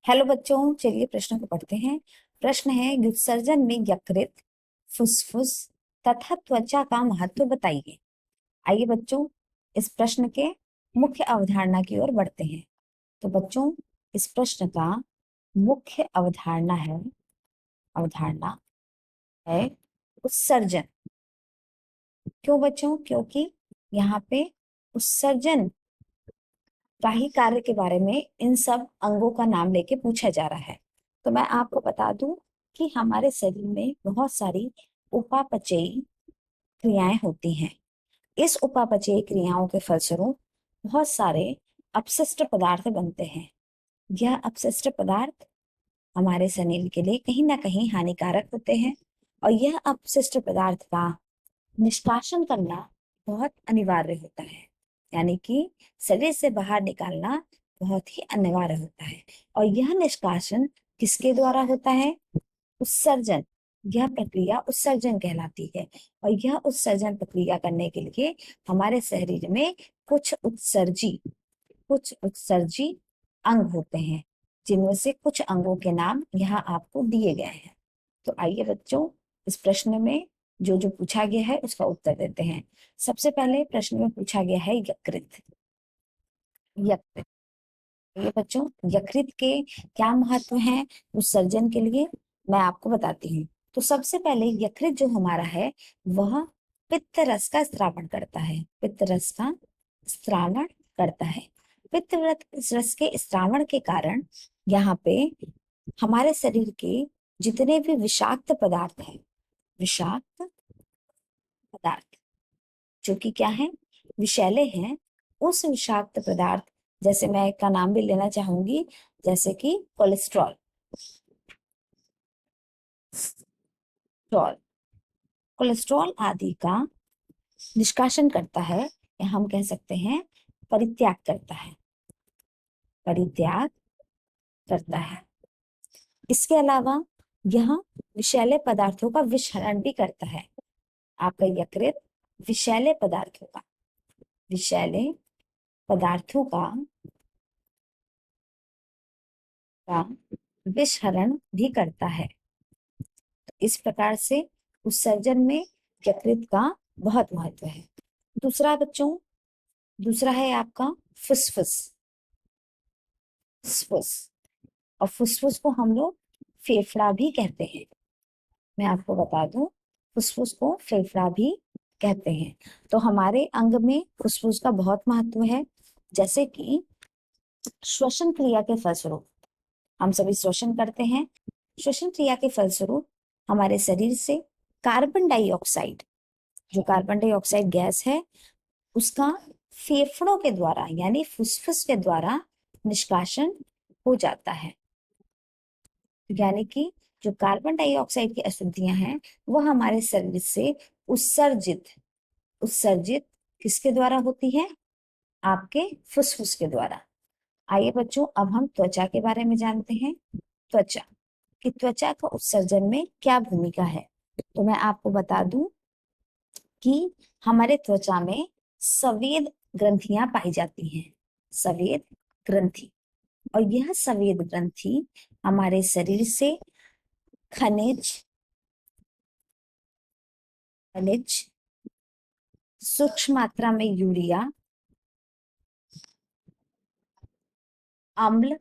Hello बच्चों, चलिए प्रश्न को पढ़ते हैं। प्रश्न है, उत्सर्जन में यकृत, फुसफुस तथा त्वचा का महत्व बताइए। आइए बच्चों, इस प्रश्न के मुख्य अवधारणा की ओर बढ़ते हैं। तो बच्चों, इस प्रश्न का मुख्य अवधारणा है उत्सर्जन। क्यों बच्चों? क्योंकि यहाँ पे उत्सर्जन का ही कार्य के बारे में इन सब अंगों का नाम लेके पूछा जा रहा है। तो मैं आपको बता दूं कि हमारे शरीर में बहुत सारी उपापचयी क्रियाएं होती हैं। इस उपापचयी क्रियाओं के फलस्वरूप बहुत सारे अपशिष्ट पदार्थ बनते हैं। यह अपशिष्ट पदार्थ हमारे शरीर के लिए कहीं ना कहीं हानिकारक होते हैं और यह अपशिष्ट पदार्थ का निष्कासन करना बहुत अनिवार्य होता है। यानी कि शरीर से बाहर निकालना बहुत ही अनिवार्य होता है। और यह निष्कासन किसके द्वारा होता है? उत्सर्जन। यह प्रक्रिया उत्सर्जन कहलाती है। और यह उत्सर्जन प्रक्रिया करने के लिए हमारे शरीर में कुछ उत्सर्जी अंग होते हैं, जिनमें से कुछ अंगों के नाम यहाँ आपको दिए गए हैं। तो आइए बच्चों, इस प्रश्न में जो जो पूछा गया है उसका उत्तर देते हैं। सबसे पहले प्रश्न में पूछा गया है यकृत। यकृत, ये बच्चों, यकृत के क्या महत्व है उत्सर्जन के लिए, मैं आपको बताती हूँ। तो सबसे पहले यकृत जो हमारा है वह पित्त रस का स्रावण करता है। पित्त रस का स्रावण करता है। पित्त रस के स्रावण के कारण यहाँ पे हमारे शरीर के जितने भी विषाक्त पदार्थ हैं, विषाक्त पदार्थ जो कि क्या है, विषैले हैं, उस विषाक्त पदार्थ, जैसे मैं एक का नाम भी लेना चाहूंगी, जैसे कि कोलेस्ट्रॉल। कोलेस्ट्रॉल आदि का निष्कासन करता है, या हम कह सकते हैं परित्याग करता है। परित्याग करता है। इसके अलावा यह विषैले पदार्थों का विषहरण भी करता है। आपका यकृत विषैले पदार्थों का विषहरण भी करता है। इस प्रकार से उत्सर्जन में यकृत का बहुत महत्व है। दूसरा बच्चों, दूसरा है आपका फुसफुस। फुसफुस, और फुसफुस को हम लोग फेफड़ा भी कहते हैं। मैं आपको बता दूं, फुसफुस को फेफड़ा भी कहते हैं। तो हमारे अंग में फुसफुस का बहुत महत्व है। जैसे कि श्वसन क्रिया के फलस्वरूप हम सभी श्वसन करते हैं। श्वसन क्रिया के फलस्वरूप हमारे शरीर से कार्बन डाइऑक्साइड, जो कार्बन डाइऑक्साइड गैस है, उसका फेफड़ों के द्वारा यानी फुसफुस के द्वारा निष्कासन हो जाता है। यानी कि जो कार्बन डाइऑक्साइड की अशुद्धियां हैं वह हमारे शरीर से उत्सर्जित उत्सर्जित किसके द्वारा होती है? आपके फुसफुस के द्वारा। आइए बच्चों, अब हम त्वचा के बारे में जानते हैं। त्वचा, कि त्वचा का उत्सर्जन में क्या भूमिका है। तो मैं आपको बता दूं कि हमारे त्वचा में सफेद ग्रंथियां पाई जाती हैं। सफेद ग्रंथि, और यह सफेद ग्रंथि हमारे शरीर से खनिज खनिज सूक्ष्म मात्रा में यूरिया, अम्ल,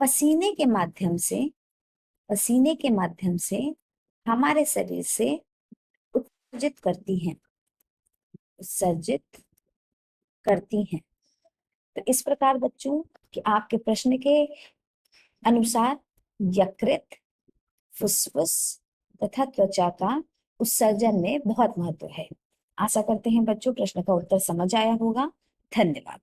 पसीने के माध्यम से पसीने के माध्यम से हमारे शरीर से उत्सर्जित करती हैं। उत्सर्जित करती हैं। तो इस प्रकार बच्चों, कि आपके प्रश्न के अनुसार यकृत, फुसफुस तथा त्वचा का उत्सर्जन में बहुत महत्व है। आशा करते हैं बच्चों प्रश्न का उत्तर समझ आया होगा। धन्यवाद।